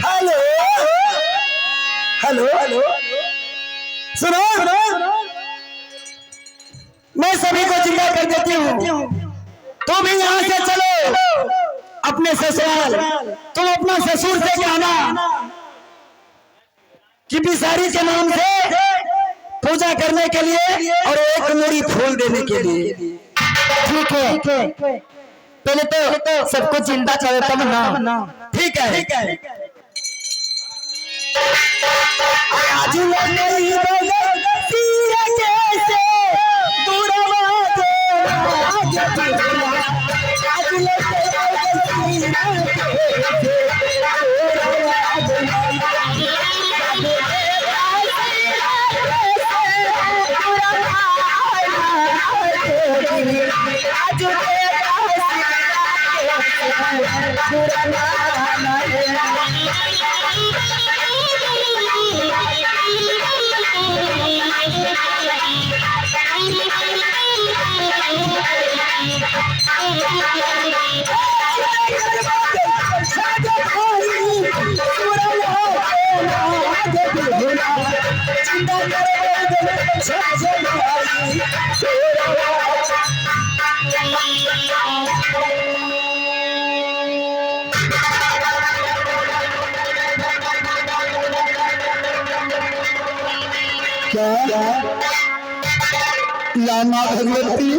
Hello hello hello सुनो मैं सभी को जिंदा कर देती हूँ। तुम भी यहाँ से चलो अपने ससुराल। तुम अपना ससुर से कहना कि बिसारी के नाम से पूजा करने के लिए और एक मुड़ी फूल देने के लिए। ठीक है, पहले तो सबको जिंदा करो तब ना। ठीक है। आज क्या लाना भगवती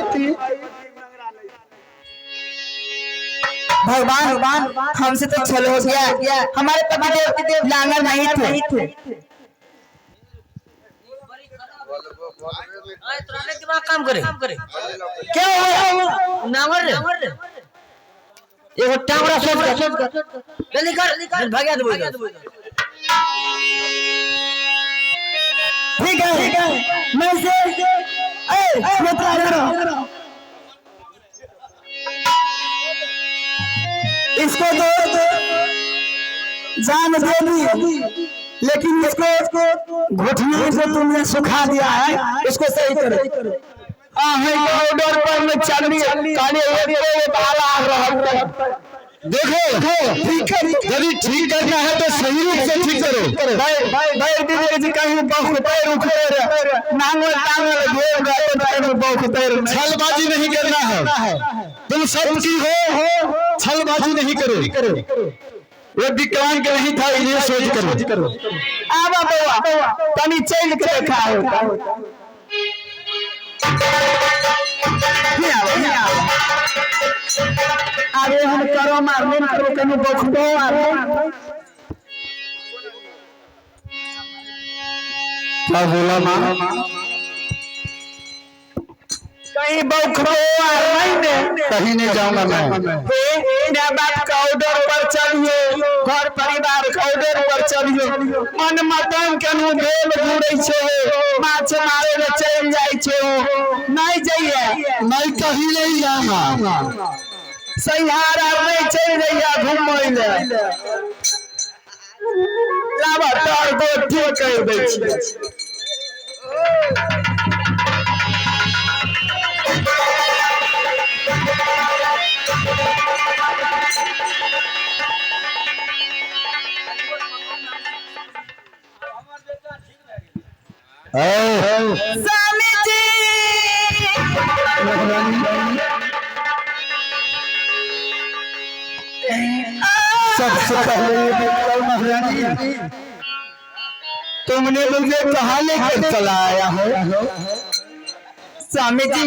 भगवान हमसे तो छल हो गया। हमारे पतिदेव लांगर नहीं थे। दिमाग काम करे क्या हुआ नांगर ये टांगड़ा सोच जल्दी कर भाग्या दे। ठीक है मैं इसको तो जान दे दी, लेकिन इसको घुटने से तुमने सुखा दिया है। इसको सही करो। ऑर्डर पर में चलनी देखो ठीक है। यदि ठीक करना है तो सही रूप से ठीक करो। भाई दीदी जी कहीं छलबाजी नहीं करना है। तुम सब की हो छलबाजी नहीं करो। वो विकलांग के नहीं था, इन्हें सोच करो। आवा बउआ तनी चल के देखा हो। अरे हम करो मारने करो कहीं बखदो क्या बोला माँ? कहीं बखदो कहीं नहीं जाऊंगा मैं। बाप का ऑर्डर पर चलिए, घर परिवार का ऑर्डर पर चलिए। मन मतन के भेल घूरे छे, माछ मारे ले चल जाए छे। नहीं जाइए, नहीं कहीं नहीं जाना। सैहारा नहीं चल जाइए घूमय ले। लावा तार को ठीक कर दे छी। स्वामी जी सबसे पहले महारानी तुमने मुझे कहाँ लेकर चला आया हो? स्वामी जी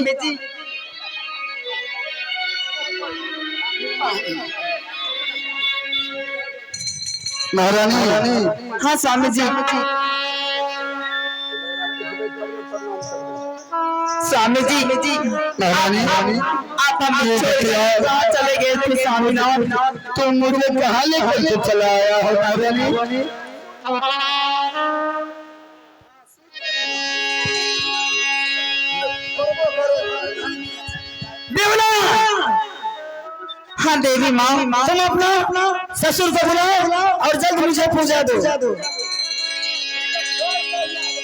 महारानी। हाँ स्वामी जी। स्वामी जी महारानी आप हम चले गए थे स्वामीनाथ। तुम मुझे कहाँ लेकर के चला आया हो महारानी? हाँ देवी माँ, तुम अपना ससुर को बुलाओ और जल्द मुझे पूजा दो।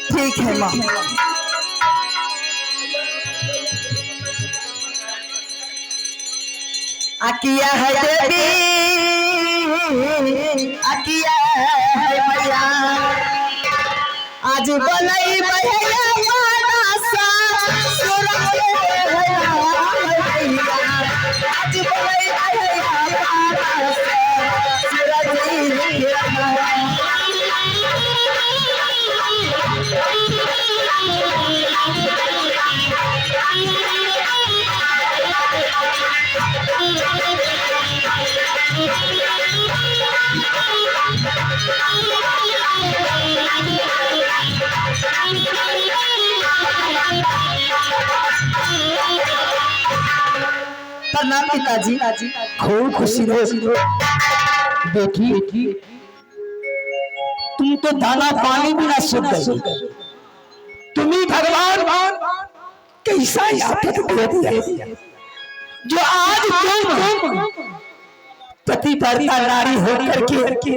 ठीक है माँ। अकिया है देवी अकिया है मैया आज बोलई भैया मानसा सुरले भैया आज बोलई भैया मानसा सुरले प्रणाम पिताजी खूब खुशी रहो बेटी तुम तो दाना पानी भी ना सुन गई तुम्हें भगवान कैसा आफत दे दिया जो आज तुम पतिव्रता नारी होकर के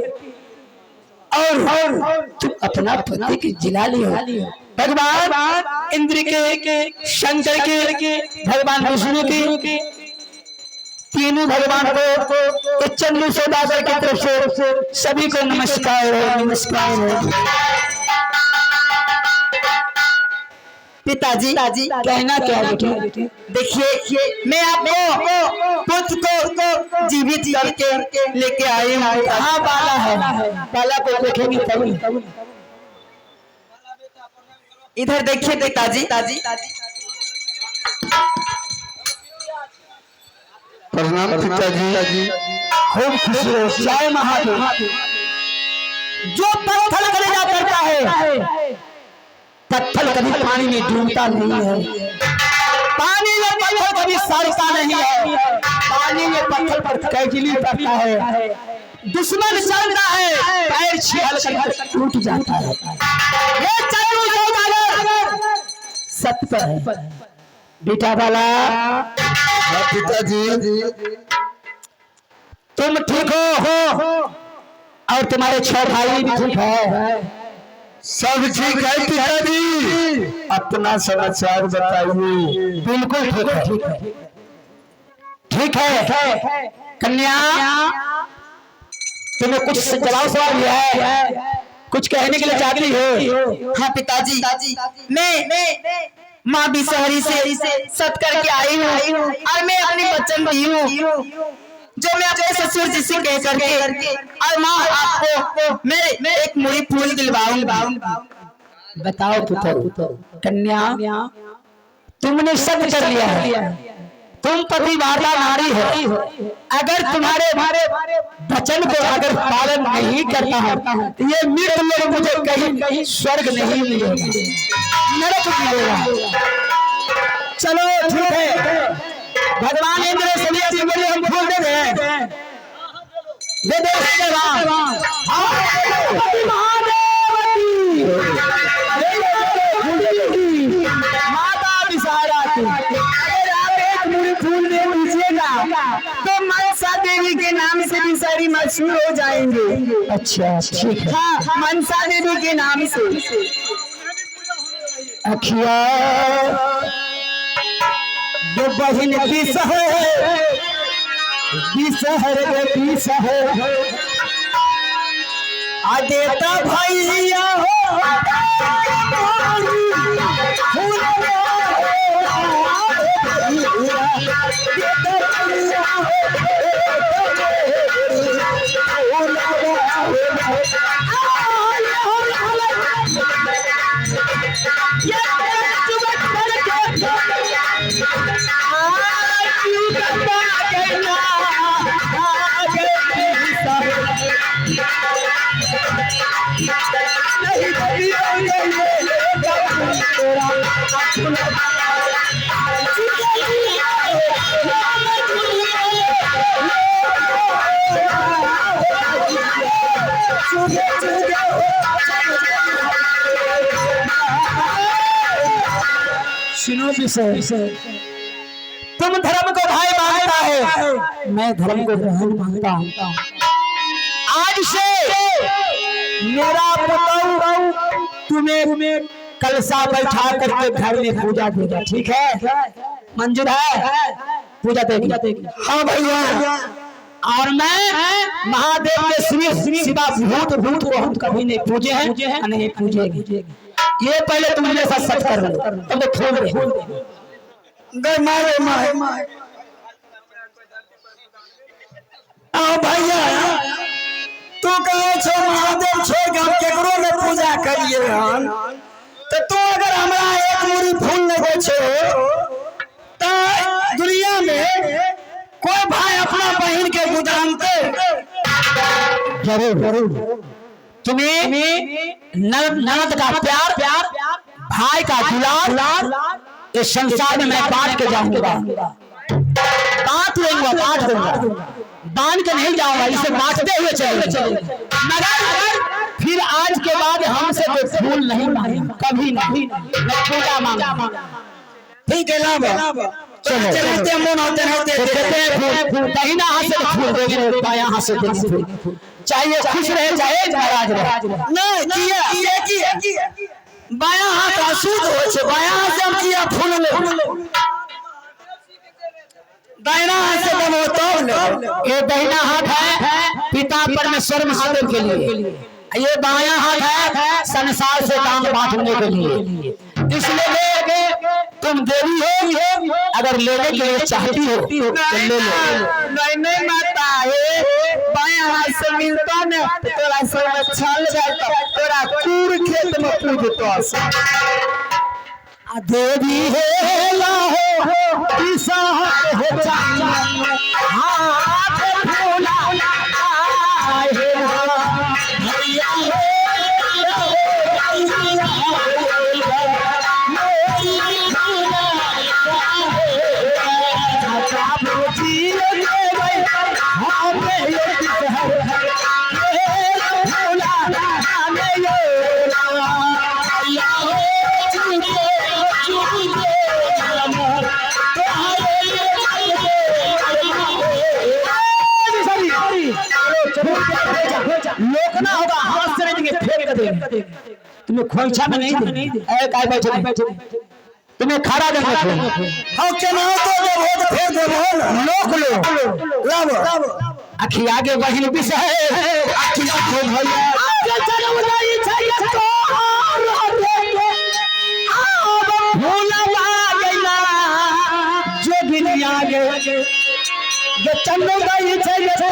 और तुम अपना पति की जिला लियो भगवान इंद्र के शंकर के भगवान विष्णु के तीनों भगवान को चंद्र सौदागर की तरफ से सभी को नमस्कार नमस्कार। पिताजी कहना क्या बेटे देखिए मैं आपको पुत्र को जीवित करके लेके आई हूँ। कहाँ बाला है बाला को देखेंगे तभी इधर देखिए पिताजी प्रणाम पिताजी। खूब खुश रहो जय महादेव। जो पत्थर कलेजा करता है पत्थर कभी पानी में डूबता नहीं है पानी में पत्थर कभी सड़ता नहीं है पानी में पत्थर पर कैजली पड़ता है दुश्मन चलता है पैर छिहल कर टूट जाता है। ये चारों सौदागर सत्य पर है बेटा वाला। पिताजी तुम ठीक हो और तुम्हारे 6 भाई भी ठीक है सब ठीक है पिताजी। अपना समाचार बताइए। बिल्कुल ठीक है कन्या तुम्हें कुछ जवाब सवाल है कुछ कहने के लिए चाहती हो? हाँ पिताजी मैं माँ बिसहरी से सत करके आई हूँ और मैं अपनी वचन दी हूँ जो मैं अपने ससुर जी से कह करके और माँ आपको मैं एक मुड़ी फूल दिलवाऊंगा। बताओ पुत्र कन्या तुमने सब कर लिया है तुम पतिव्रता नारी हो अगर तुम्हारे वचन को अगर पालन नहीं करता है ये मृत लोग मुझे कहीं स्वर्ग नहीं मिलेगा नरक मिलेगा। चलो ठीक है भगवान इंद्र सलिया जी बोले हम फूल दे दें दे दे माता विसारा की अगर आप एक मुड़ी फूल दे दीजिएगा तो मनसा देवी के नाम से भी सारी मशहूर हो जाएंगे। अच्छा ठीक है हाँ मनसा देवी के नाम से। अखिया जो बहन बिसहर आदेता भैया हो सुनो विषय तुम धर्म को भाई मानता है मैं धर्म को बहन मानता हूँ। आज से मेरा बताऊं तुम्हें कलसा बैठा करके घर में पूजा देगा ठीक है मंजूर है? पूजा देगी। हाँ भैया। और मैं महादेव के सिवा भूत को हम कभी नहीं पूजे हैं, नहीं पूजेगी। ये पहले तुम मेरे साथ सच कर लो, तब तो खोल दे मारे भैया तू कहे छो महादेव छोड़ के हम केकरो में पूजा करिए हन, तो तू अगर हमरा एक मुरी फूल नहीं छो तो दुनिया में कोई भाई अपना बहन के गुदानते? जरूर। तुम्हें ननद का प्यार, भाई का दुलार इस संसार में मैं बांट के जाऊंगा, बांट दूंगा, बांध के नहीं जाऊंगा, इसे बांटते हुए चले। मगर फिर आज के बाद हमसे कोई फूल नहीं मांगेगा, कभी नहीं, मैं पूजा मांगूंगा। ठीक है लाभ चलो चलते मन होते फूल दाहिना हाथ से फूल देंगे, बायां हाथ से देंगे फूल, चाहे खुश रहे चाहे नाराज रहे। नहीं किया बायां हाथ अशुद्ध हो छे, बायां हाथ से हम किया फूल ले, दाहिना हाथ से बनो तो ये दाहिना हाथ है पिता परमेश्वर महादेव के लिए, ये बायां हाथ है संसार से दान बांटने के लिए। इसलिए तुम देवी हो, अगर लेने के लिए चाहती हो तो ले लो। नहीं माता है बायां हाथ से मिलता न तो तोरा सर में छल जाता, तोरा कूड़ खेत में पूजतो। देवी हे लाहो ईसा हो चाहिए हाथ फूला आए भैया हो लोकना होगा, हाथ से नहीं देंगे, फेंक देंगे। तुम्हें खोइछा में नहीं देंगे, बैठे तुम्हें खड़ा देंगे। हम केना तो देबो तो फेर देबो लोक लब आखी आगे बहिन बिसहे आखी आंखों भैया आगे चलो उदाई छैया तो भूला गइला जो बिन आगे ये चलो गई छैया तो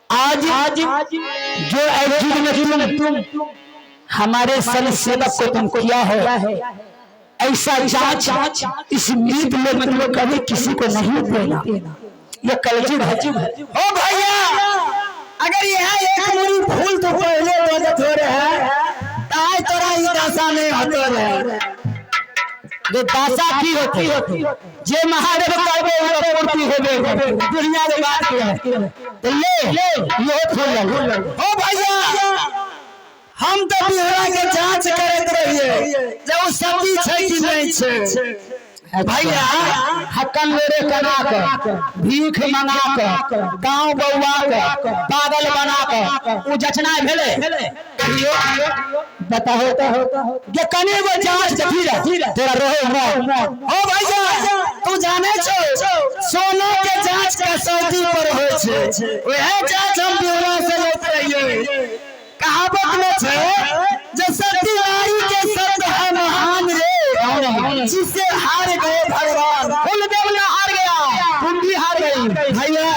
आज जो एटीट्यूड में तुम हमारे सन सेवक को तुम किया है, ऐसा जांच इस मृत लोक में तुम कभी किसी को नहीं देना। ये कलजुग है। ओ भैया अगर यहाँ एक मुरी फूल तो पहले बजत हो रहे हैं, ताई तोरा ही दशा नहीं होते रहे। ये दासा की होती जे महादेव करबे वो पूर्ति होबे दुनिया के बात के तो ले फूल ओ भैया हम तो बिहरा के जांच करत रहिए जब सती छै कि नहीं छै। भैया हकन मेरे कना के भीख मंगा के गांव बउआ के पागल बना के उ जचना भेले बताओ ये कने वो जांच फिर तेरा रहो ओ भैया तू जाने छो सोना के जांच का सौदी पर होय छै, वह जांच हम बिहरा से लेत रहिए। कहावत में छै जो सती नारी के शब्द है महान रे, जिससे हार गए भगवान। कुलदेव ने हार गया, तुम भी हार गई भैया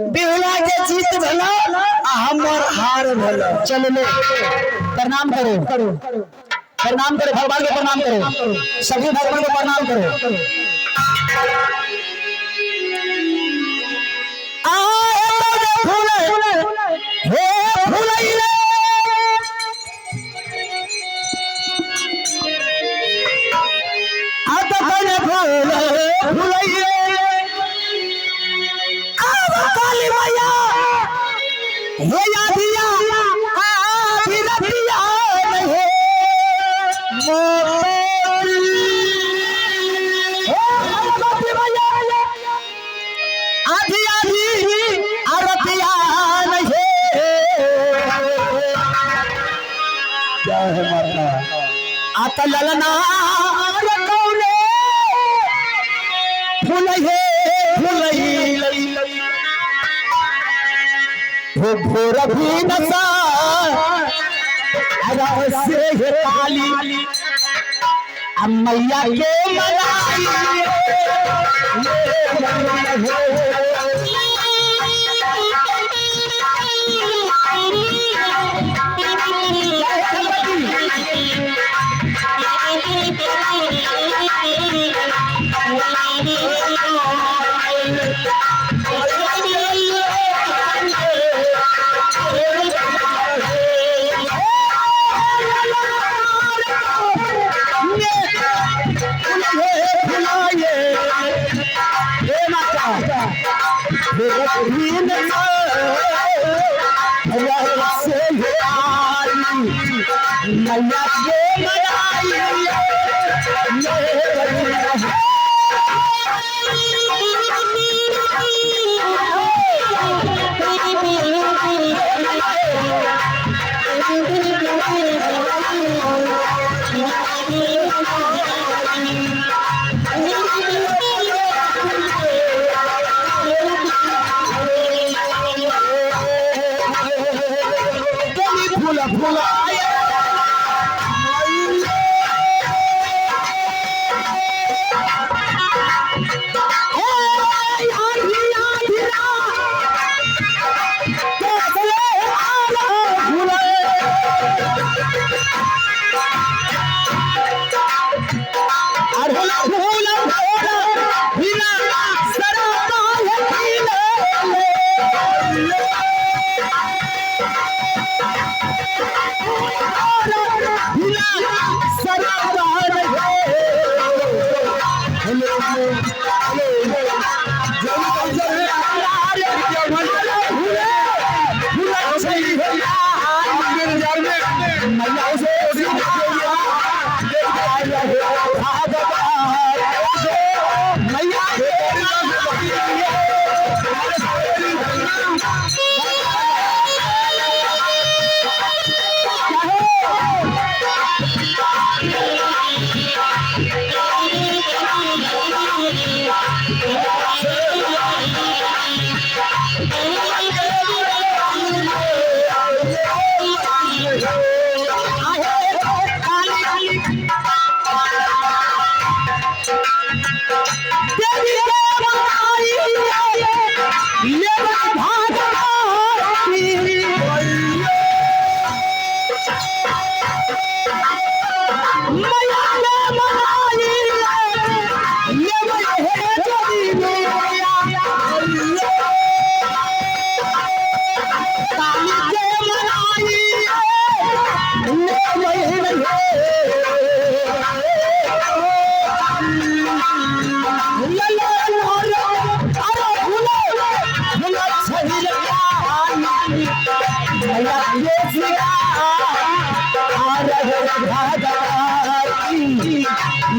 बिहुला के जीत भला हमर हार भला। चलो लो प्रणाम करो भगवान को प्रणाम करो, सभी भगवान को प्रणाम करो। हे आधिया आधी रतिया रहे आधी आधी आरतिया रहे क्या है माता आता ललना रकौले फुलहे फुलही हो भोर भी नसा से हे काली मैया के मनाई मैया के फूला फूला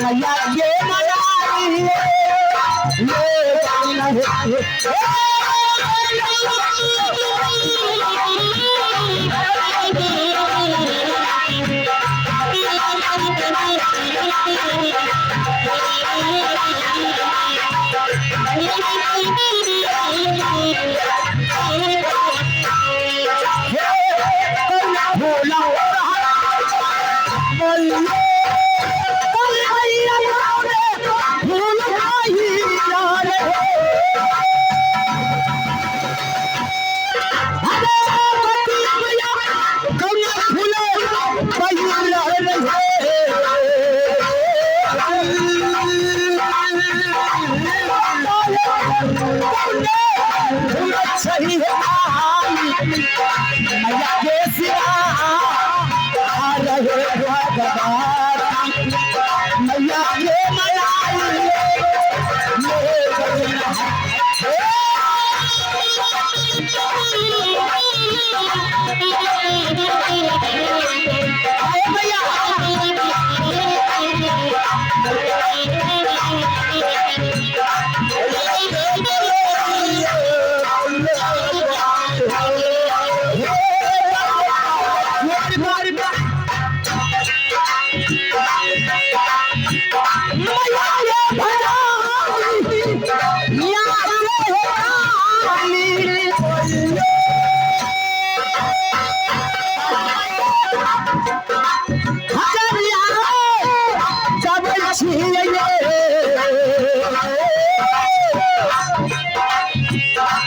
मैया ये मनाई सही है मैया के सिवा आ रहे भगवान मैया के मनाई ले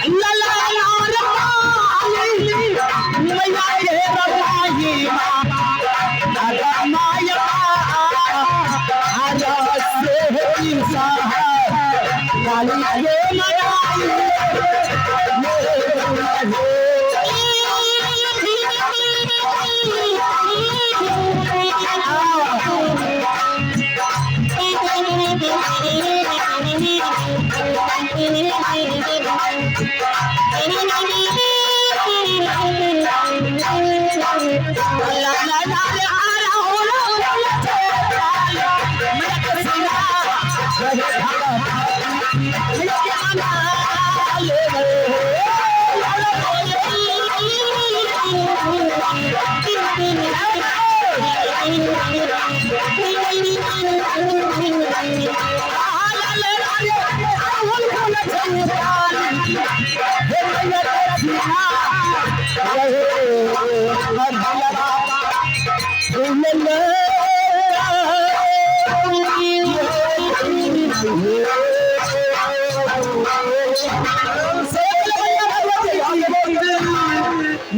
लला नार पाली मैया के रवाही दादा माया आजा से इंसान काली के मनाई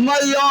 मैया